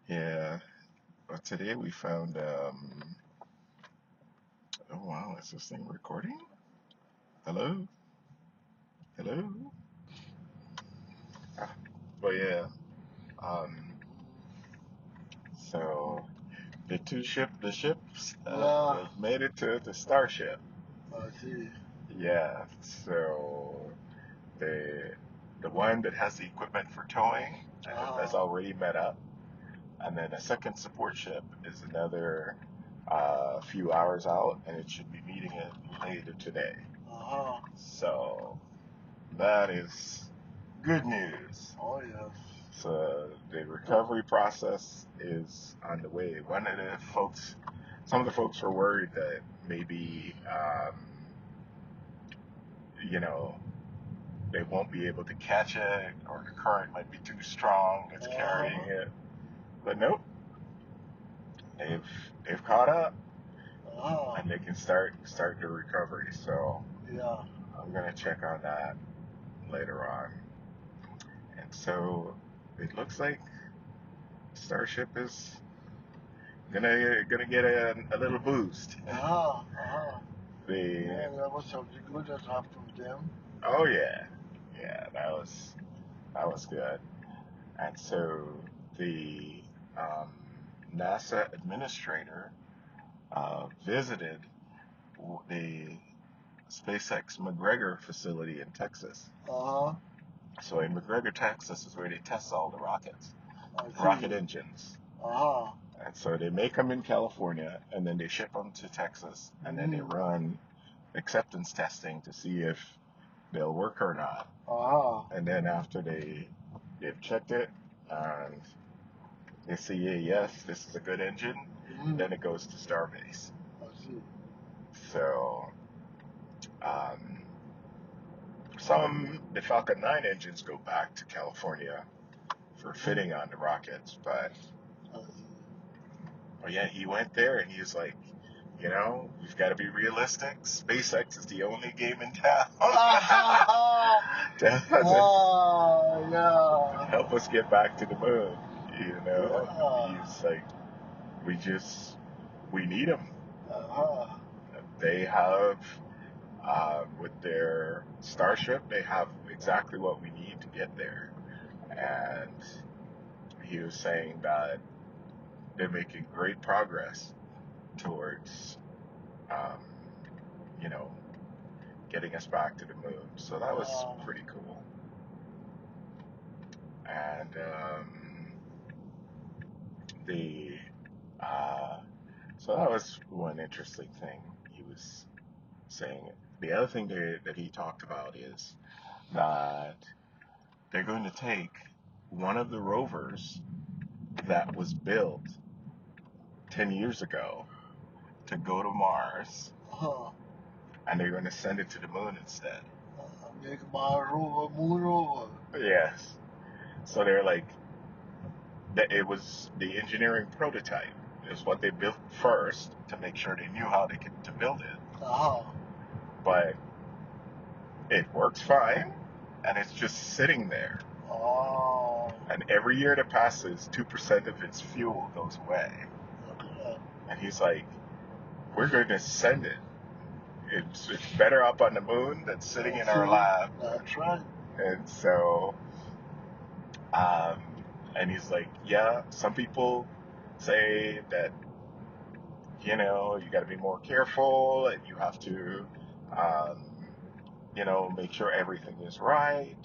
Yeah. But today we found, oh wow, is this thing recording? Hello? Hello? Ah, but yeah, um, so the ships Yeah, have made it to the Starship. I see. Yeah, so the the one that has the equipment for towing has Uh-huh. already met up, and then a second support ship is another few hours out, and it should be meeting it later today. Uh-huh. So that is good news. Oh, yes. So the recovery process is on the way. Some of the folks were worried that maybe, you know, they won't be able to catch it, or the current might be too strong that's carrying Uh-huh. it. But nope, they've they've caught up, Uh-huh. and they can start the recovery. So Yeah. I'm gonna check on that later on. And so it looks like Starship is gonna get a little boost. Uh-huh. Uh-huh. The Yeah, that was something good that happened to them. Oh yeah, yeah, that was good. And so the um, NASA administrator visited the SpaceX McGregor facility in Texas. Uh-huh. So in McGregor, Texas is where they test all the rockets, I rocket see. engines. Uh-huh. And so they make them in California, and then they ship them to Texas, and then they Mm. run acceptance testing to see if they'll work or not. Uh-huh. And then after they've checked it and they see, yeah, yes, this is a good engine, Mm. then it goes to Starbase. I see. So um, the Falcon 9 engines go back to California for Mm. fitting on the rockets, but I see. yeah, he went there and he was like, we've got to be realistic. SpaceX is the only game in town Ah, that doesn't ah, yeah. help us get back to the moon. Yeah. He's like, we need them. Uh-huh. They have, with their Starship, they have exactly what we need to get there. And he was saying that they're making great progress towards, um, you know, getting us back to the moon. So that was Uh, pretty cool. And the uh, so that was one interesting thing he was saying. The other thing that he talked about is that they're going to take one of the rovers that was built 10 years ago to go to Mars, uh-huh. and they're going to send it to the moon instead. Make my rover, moon rover. Yes. So they're like, that it was the engineering prototype is what they built first to make sure they knew how to build it. Uh-huh. But it works fine, and it's just sitting there. Oh, And every year that passes, 2% of its fuel goes away. okay. And he's like, we're going to send it. It's better up on the moon than sitting in our See, lab. that's right. And so, um, and he's like, yeah, some people say that, you got to be more careful and you have to, um, make sure everything is right.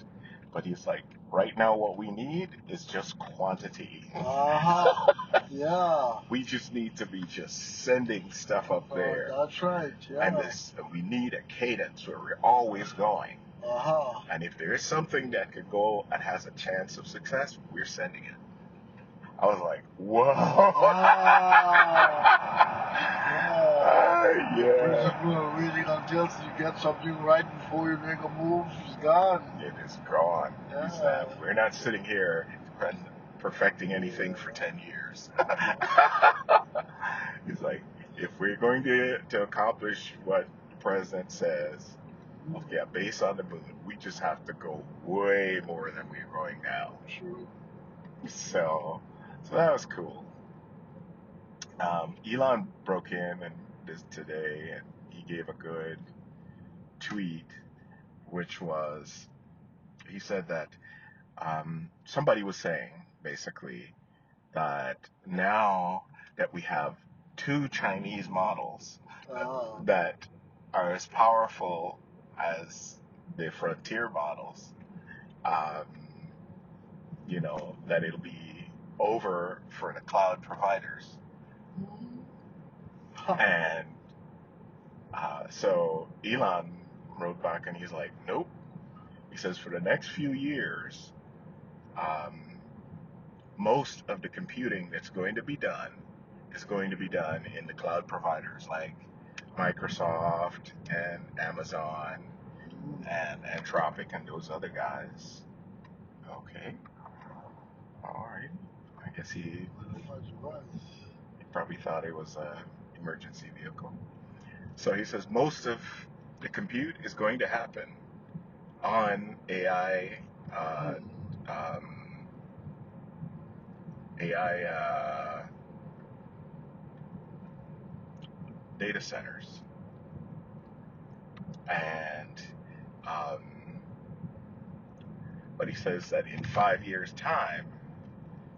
But he's like, right now, what we need is just quantity. Uh-huh. Yeah. We just need to be just sending stuff up there. That's right. And Yeah. we need a cadence where we're always going. Uh-huh. And if there is something that could go and has a chance of success, we're sending it. I was like, whoa. Yeah. The Yeah. principle of reading until you get something right before you make a move is gone. It is gone. He said, Yeah. we're not sitting here perfecting anything for 10 years. He's like, if we're going to accomplish what the president says, okay, based on the moon, we just have to go way more than we're going now. True. So So that was cool. Elon broke in and this today, and he gave a good tweet, which was he said that somebody was saying basically that now that we have two Chinese models that are as powerful as the frontier models, um, that it'll be over for the cloud providers. And so Elon wrote back and he's like, nope. He says for the next few years, most of the computing that's going to be done is going to be done in the cloud providers like Microsoft and Amazon and Anthropic and those other guys. Okay. All right. I guess he probably thought it was an emergency vehicle. So he says most of the compute is going to happen on AI, AI data centers, and but he says that in 5 years' time,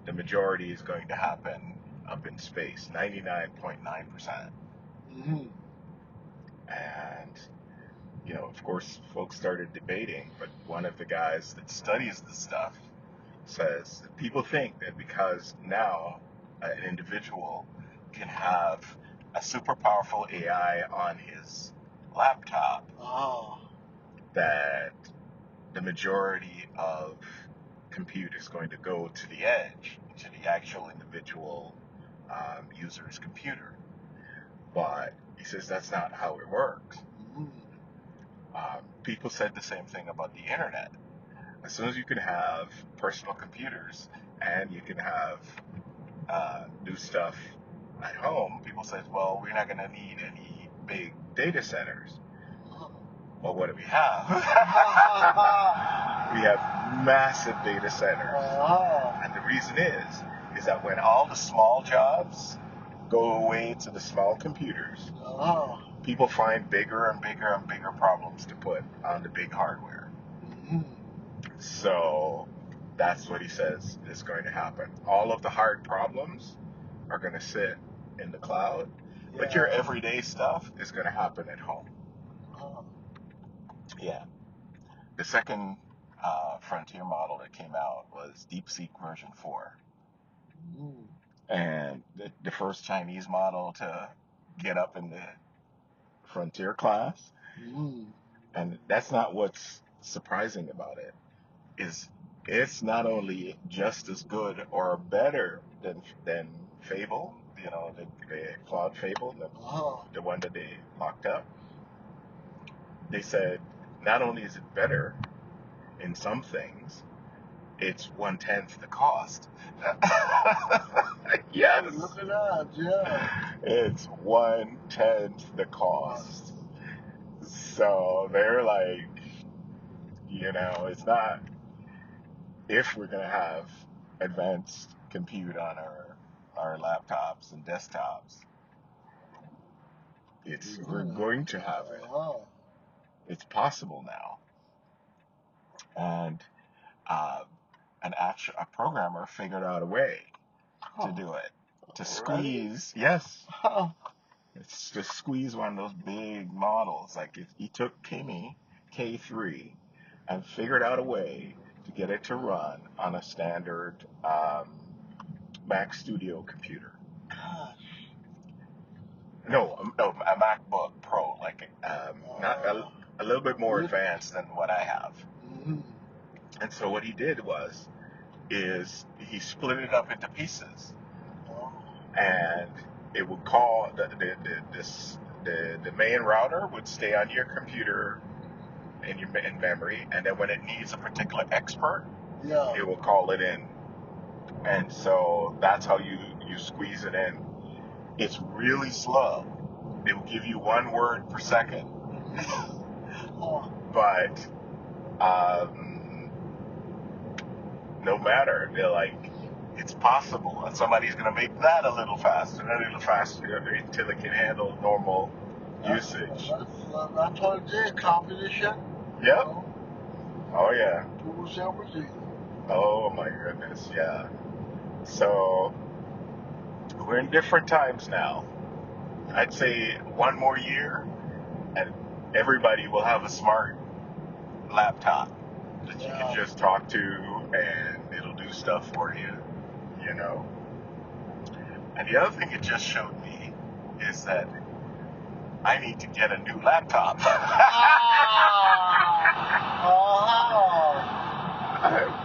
the majority is going to happen up in space, 99.9%. And of course, folks started debating, but one of the guys that studies the stuff says that people think that because now an individual can have a super powerful AI on his laptop, that the majority of compute is going to go to the edge, to the actual individual user's computer. But he says that's not how it works. People said the same thing about the internet. As soon as you can have personal computers and you can have do stuff at home, people say, well, we're not going to need any big data centers. Well, what do we have? We have massive data centers. And the reason is that when all the small jobs go away to the small computers, people find bigger and bigger and bigger problems to put on the big hardware. So that's what he says is going to happen. All of the hard problems are going to sit in the cloud, but your everyday stuff is going to happen at home. Yeah. The second frontier model that came out was DeepSeek version 4. And the first Chinese model to get up in the frontier class. And that's not what's surprising about it. Is it's not only just as good or better than Fable, the Claude Fable, the one that they locked up. They said not only is it better in some things, it's 1/10 the cost. Yes. Look at that, yeah. It's 1/10 the cost. So they're like, it's not if we're gonna have advanced compute on our laptops and desktops. We're going to have it. It's possible now. And a programmer figured out a way to do it. To squeeze, yes. It's to squeeze one of those big models. Like he took Kimi K3 and figured out a way to get it to run on a standard Mac Studio computer. No, a MacBook Pro, like not a little bit more advanced than what I have. And so what he did is he split it up into pieces, and it would call the main router would stay on your computer in memory, and then when it needs a particular expert, it will call it in. And so that's how you squeeze it in. It's really slow. It will give you 1 word per second. But no matter, they're like, it's possible that somebody's going to make that a little faster until it can handle normal usage. That's what it is, competition. Yep. Oh, yeah. Tools everything. Oh, my goodness, yeah. So, we're in different times now. I'd say one more year, and everybody will have a smart laptop that you can just talk to, and it'll do stuff for you, you know. And the other thing it just showed me is that I need to get a new laptop.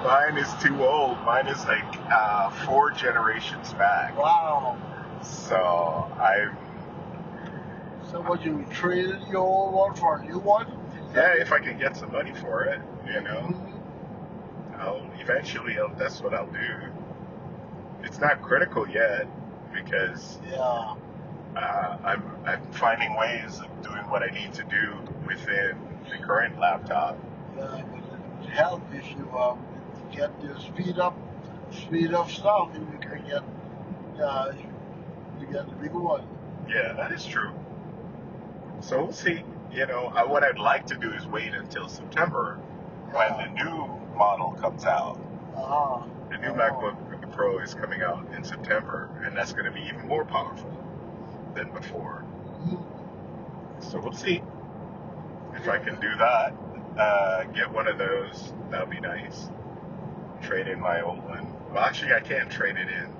Mine is too old. Mine is like 4 generations back. Wow. So So what, you traded your old one for a new one? yeah, if I can get some money for it, you know. Eventually that's what I'll do. It's not critical yet because I'm finding ways of doing what I need to do within the current laptop. Yeah, but it would help if you get the speed up stuff, and you can get you get the bigger one. Yeah, that is true. So we'll see. You know, what I'd like to do is wait until September when the new model comes out. The new MacBook Pro is coming out in September, and that's going to be even more powerful than before. So we'll see if I can do that. Get one of those. That would be nice. Trade in my old one. Well, actually, I can't trade it in.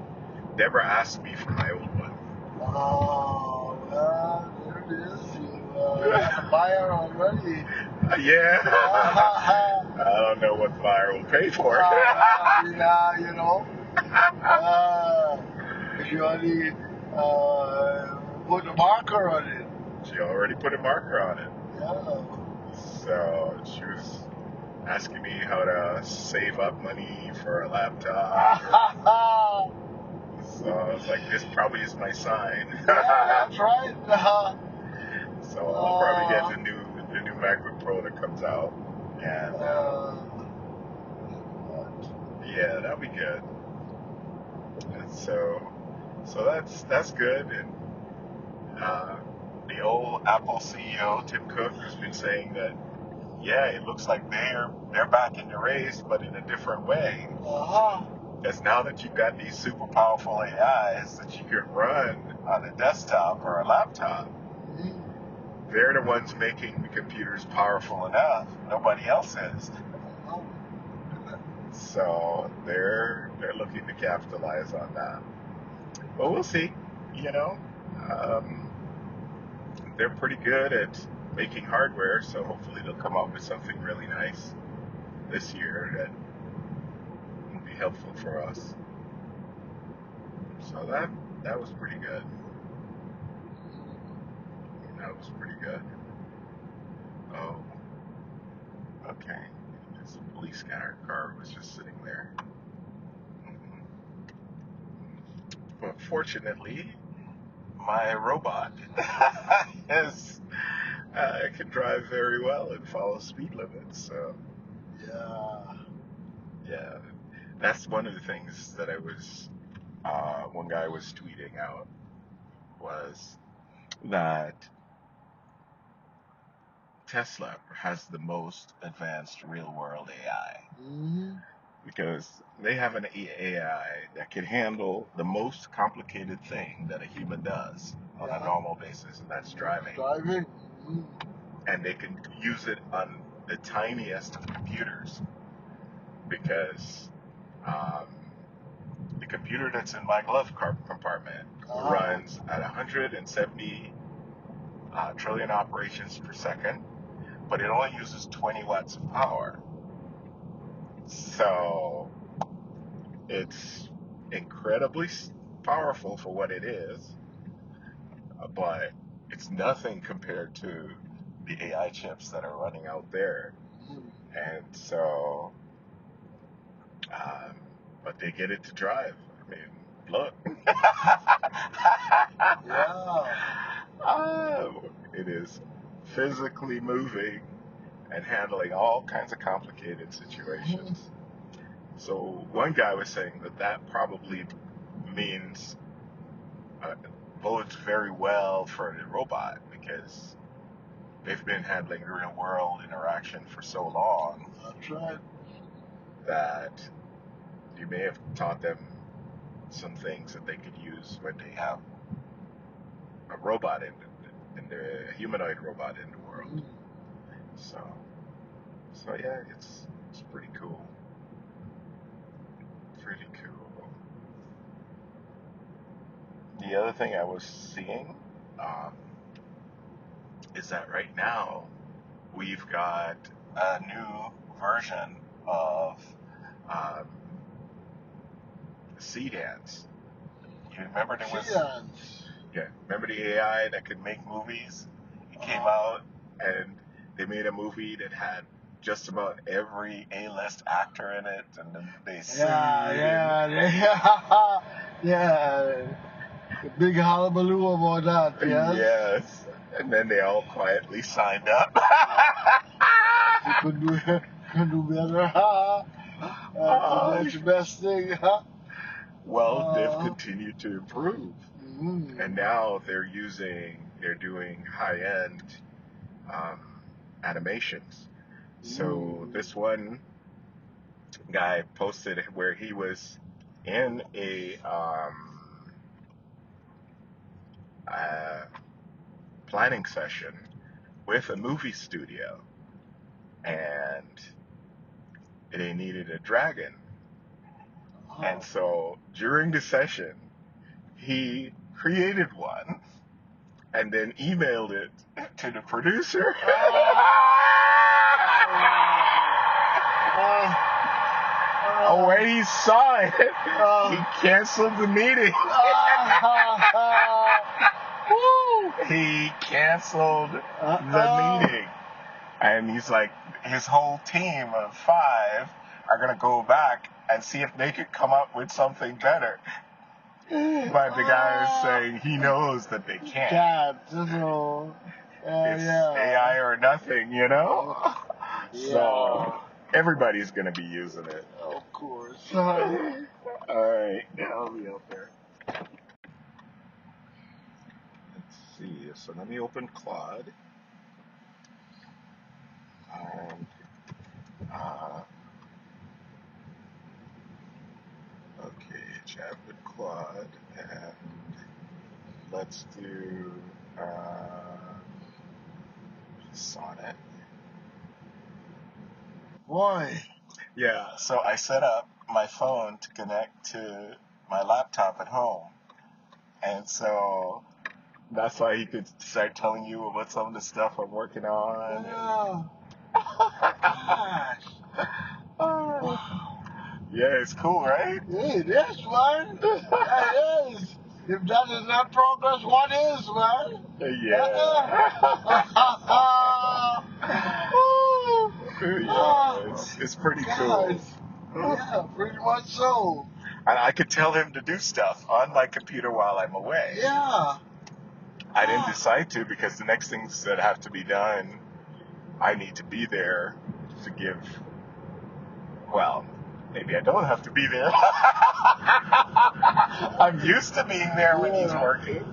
Deborah asked me for my old one. Oh, well, there it is. You have a buyer already. Yeah. I don't know what the buyer will pay for it. Yeah, you know. She already put a marker on it. She already put a marker on it. Yeah. So she was asking me how to save up money for a laptop. So I was like, this probably is my sign. Yeah, that's right. So I'll probably get the new MacBook Pro that comes out, and yeah, that'll be good. And so that's good. And the old Apple CEO Tim Cook has been saying that, yeah, it looks like they're back in the race, but in a different way. Because now that you've got these super powerful AIs that you can run on a desktop or a laptop, they're the ones making the computers powerful enough. Nobody else is. So they're looking to capitalize on that. But we'll see. You know, they're pretty good at making hardware, so hopefully they'll come up with something really nice this year that will be helpful for us. So that was pretty good. That was pretty good. Oh, okay. There's a police car was just sitting there. But fortunately, my robot can drive very well and follow speed limits. So yeah, that's one of the things that I was. One guy was tweeting out was that Tesla has the most advanced real-world AI. Because they have an AI that can handle the most complicated thing that a human does on a normal basis, and that's driving. And they can use it on the tiniest of computers, because the computer that's in my glove compartment runs at 170 trillion operations per second, but it only uses 20 watts of power. So it's incredibly powerful for what it is, but it's nothing compared to the AI chips that are running out there. And so, but they get it to drive. I mean, look. It is physically moving and handling all kinds of complicated situations. So one guy was saying that probably means bodes very well for the robot because they've been handling real world interaction for so long. That's right. That you may have taught them some things that they could use when they have a robot in the humanoid robot in the world. Mm. So yeah, it's pretty cool. Pretty cool. The other thing I was seeing um, is that right now we've got a new version of um, Sedans. You remember there was Cadence. yeah, remember the AI that could make movies? It came out and they made a movie that had just about every A-list actor in it, and then they sued. Yeah. The big hullabaloo about that, yes? Yes. And then they all quietly signed up. You could do better. That's the next best thing. Well, they've continued to improve. Mm-hmm. And now they're doing high-end animations. So this one guy posted where he was in a planning session with a movie studio, and they needed a dragon. And so during the session, he created one and then emailed it to the producer. When he saw it, he canceled the meeting. He canceled the meeting. And he's like, his whole team of 5 are going to go back and see if they could come up with something better. But the guy is saying he knows that they can't. It's AI or nothing, you know? So everybody's going to be using it. Of course. Alright, yeah, I'll be out there. Let's see, so let me open Claude. And, okay, chat with Claude, and let's do Sonnet. Boy. Yeah, so I set up my phone to connect to my laptop at home. And so that's why he could start telling you about some of the stuff I'm working on. Gosh. Yeah, it's cool, right? Yeah, it is, man. It is. If that is not progress, what is, man? Yeah, it's pretty cool. Yeah, pretty much so. And I could tell him to do stuff on my computer while I'm away. Yeah. I didn't decide to because the next things that have to be done, I need to be there to give. Well, maybe I don't have to be there. I'm used to being there when he's working.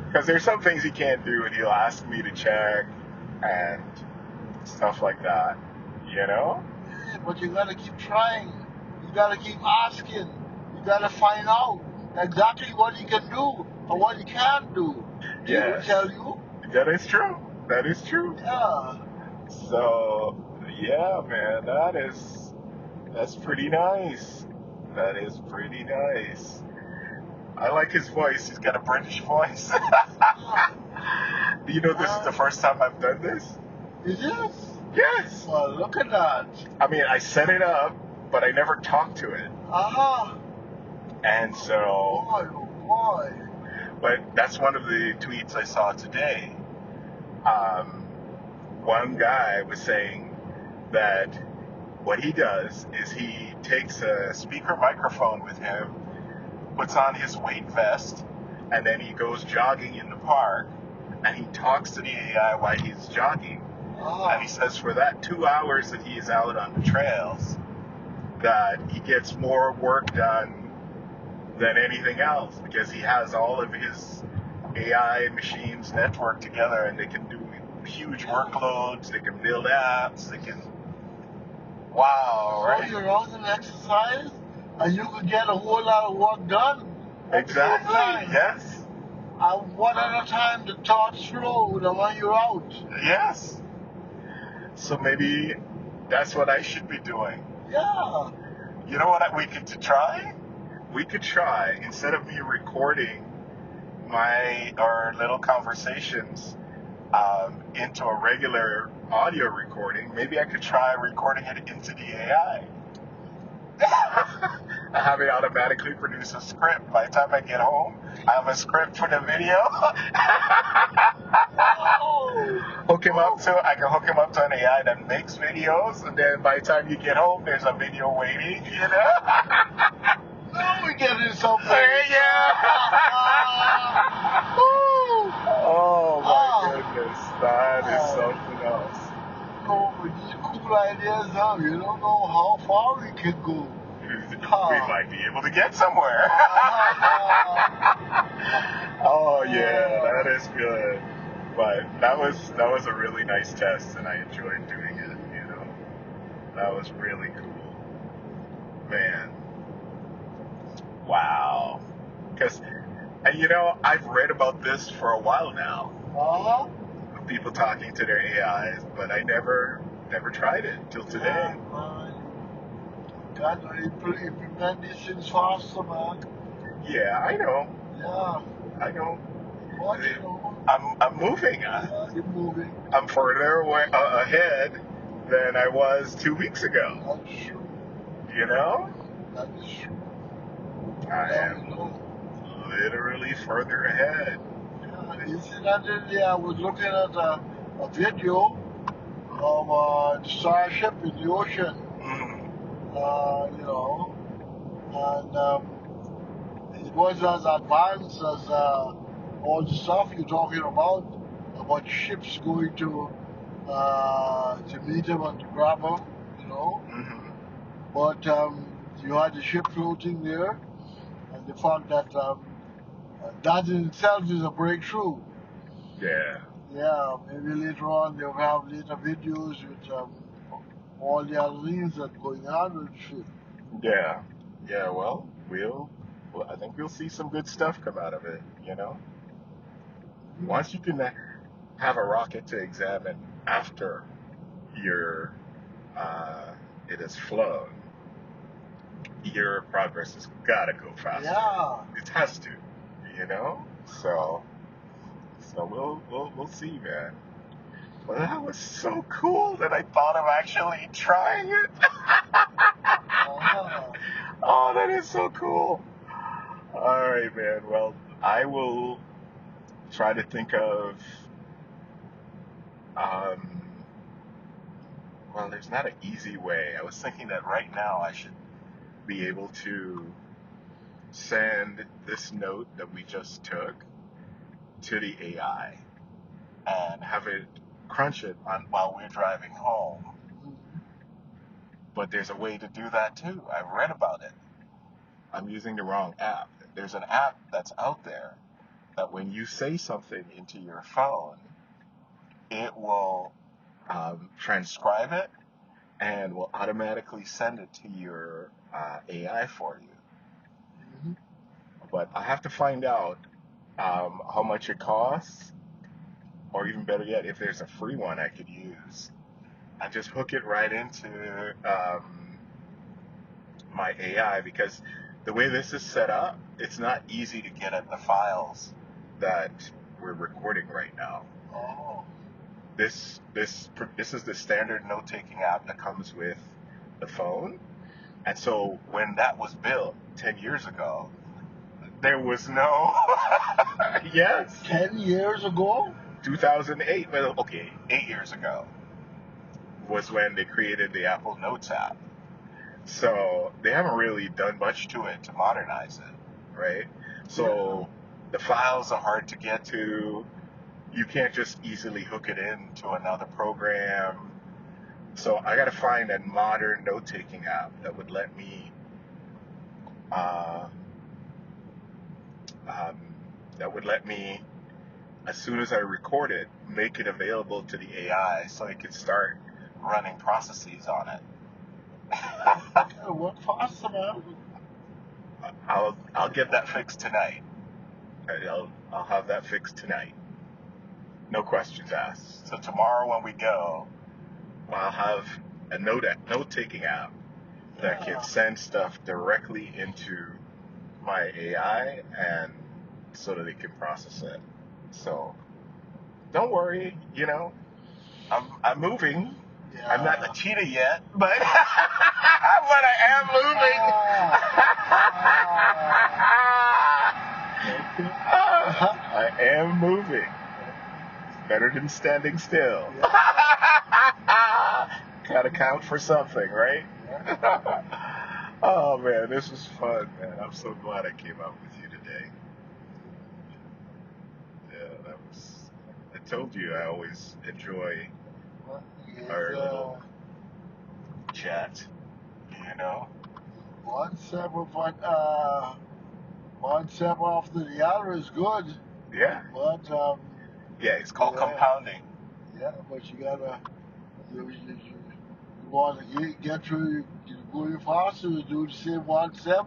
Because there's some things he can't do, and he'll ask me to check and stuff like that, you know? Yeah, but you gotta keep trying. You gotta keep asking. You gotta find out exactly what he can do and what he can't do. He will tell you. That is true. That is true. Yeah. So, yeah, man, that's pretty nice. That is pretty nice. I like his voice. He's got a British voice. Do you know this is the first time I've done this? Is it? Yes. Well, look at that. I mean, I set it up, but I never talked to it. And so... Boy. But that's one of the tweets I saw today. One guy was saying that what he does is he takes a speaker microphone with him, puts on his weight vest, and then he goes jogging in the park, and he talks to the AI while he's jogging. And he says for that 2 hours that he is out on the trails, that he gets more work done than anything else because he has all of his AI machines networked together and they can do huge workloads, they can build apps, they can. Wow, So right? you're out and exercise, and you could get a whole lot of work done. Exactly, yes. And one at a time, the thoughts flow the when you're out. Yes. So maybe that's what I should be doing. Yeah. You know what we could try? We could try, instead of me recording our little conversations into a regular audio recording, maybe I could try recording it into the AI. I have it automatically produce a script. By the time I get home, I have a script for the video. I can hook him up to an AI that makes videos, and then by the time you get home, there's a video waiting, you know? Now we're getting something. Yeah. Oh my goodness, that is something else. So these cool ideas, you don't know how far we can go. We might be able to get somewhere. Oh yeah, that is good. But that was a really nice test, and I enjoyed doing it. You know, that was really cool, man. Wow. Because, you know, I've read about this for a while now. People talking to their AIs, but I never tried it until today. God, implement these things faster, man. Yeah, I know. Yeah. I know. What, you know? I'm moving. You're moving. I'm further ahead than I was 2 weeks ago. That's true. You know? That is true. I am literally further ahead. Yeah, you see that day I was looking at a video of the Starship in the ocean. You know, and it was as advanced as all the stuff you're talking about ships going to meet them and to grab them, you know. But you had the ship floating there, and the fact that that in itself is a breakthrough. Yeah. Yeah, maybe later on they'll have later videos with all the other things that are going on with the ship. Yeah. Yeah, well, I think we'll see some good stuff come out of it, you know? Once you can have a rocket to examine after it has flown, your progress has got to go faster. Yeah. It has to, you know? So we'll see, man. Well, that was so cool that I thought of actually trying it. Oh, that is so cool. All right, man. Well, I will try to think of. Well, there's not an easy way. I was thinking that right now I should be able to send this note that we just took to the AI and have it crunch it while we're driving home. But there's a way to do that too. I've read about it. I'm using the wrong app. There's an app that's out there that when you say something into your phone, it will transcribe it and will automatically send it to your AI for you. But I have to find out how much it costs, or even better yet, if there's a free one I could use. I just hook it right into my AI, because the way this is set up, it's not easy to get at the files that we're recording right now. This is the standard note-taking app that comes with the phone. And so when that was built 10 years ago, there was no... Yes. 10 years ago? 2008. Well, okay, 8 years ago was when they created the Apple Notes app. So they haven't really done much to it to modernize it, right? So the files are hard to get to. You can't just easily hook it into another program. So I got to find a modern note-taking app that would let me, uh, um, that would let me, as soon as I record it, make it available to the AI so it could start running processes on it. What faster, man? I'll get that fixed tonight. I'll have that fixed tonight. No questions asked. So tomorrow when we go, I'll have a note-taking app that can send stuff directly into my AI and so that it can process it. So don't worry, I'm moving. Yeah. I'm not a cheetah yet, but but I am moving. I am moving. Better than standing still. Gotta count for something, right? Oh man, this was fun, man. I'm so glad I came out with you today. Yeah, I told you I always enjoy our little chat, One step after the other is good. Yeah. But Yeah, it's called compounding. Yeah, but you want to get through. You go faster. You do the same one step,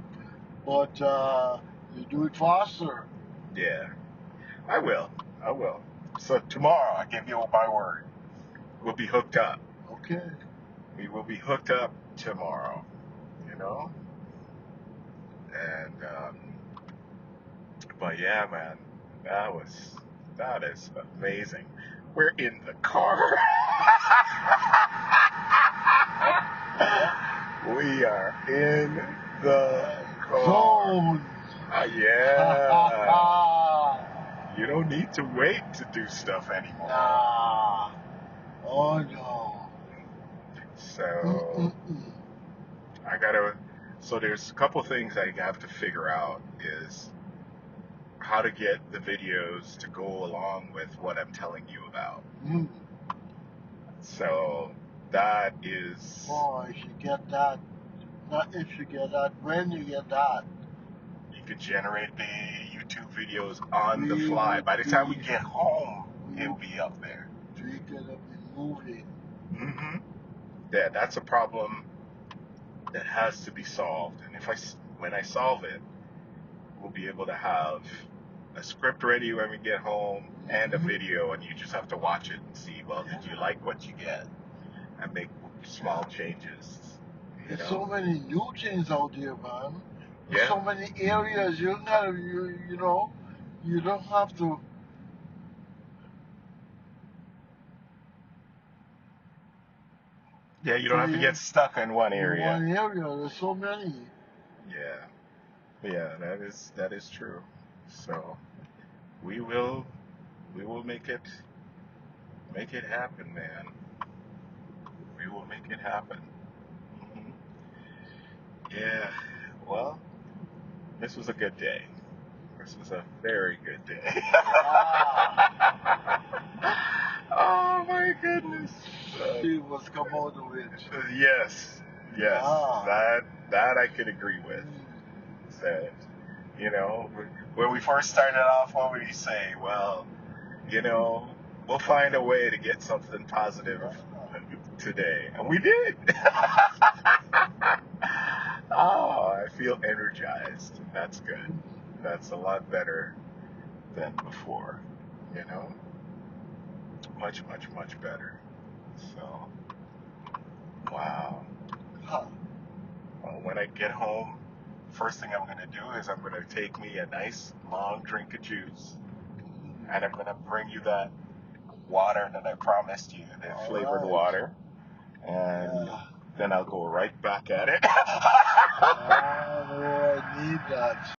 but you do it faster. Yeah, I will. So tomorrow, I give you my word, we'll be hooked up. Okay. We will be hooked up tomorrow, and but yeah, man, that is amazing. We're in the car. We are in the car. Zone. Yeah. You don't need to wait to do stuff anymore. Nah. Oh no. So so there's a couple things I have to figure out is how to get the videos to go along with what I'm telling you about. So that is... Oh, if you get that, not if you get that, when you get that. You could generate the YouTube videos on the fly. By the time we get home, it'll be up there. We're gonna be moving. Mm-hmm. Yeah, that's a problem that has to be solved. And when I solve it, we'll be able to have a script ready when we get home and a video, and you just have to watch it and see, well, did you like what you get? And make small changes. There's so many new things out there, man. Yeah. So many areas you don't have to. Yeah, you don't have to get stuck in one area. One area, there's so many. Yeah, that is true. So we will make it happen, man. We will make it happen. Mm-hmm. Yeah. Well, this was a good day. This was a very good day. Oh my goodness. See what's come out of it. Yes. That I could agree with. That, when we first started off, what would he say? Well, we'll find a way to get something positive today. And we did. Oh, I feel energized. That's good. That's a lot better than before, Much, much, much better. So, wow. Well, when I get home, first thing I'm going to do is I'm going to take me a nice long drink of juice, and I'm going to bring you that water that I promised you, the flavored water, and then I'll go right back at it. Oh, I need that.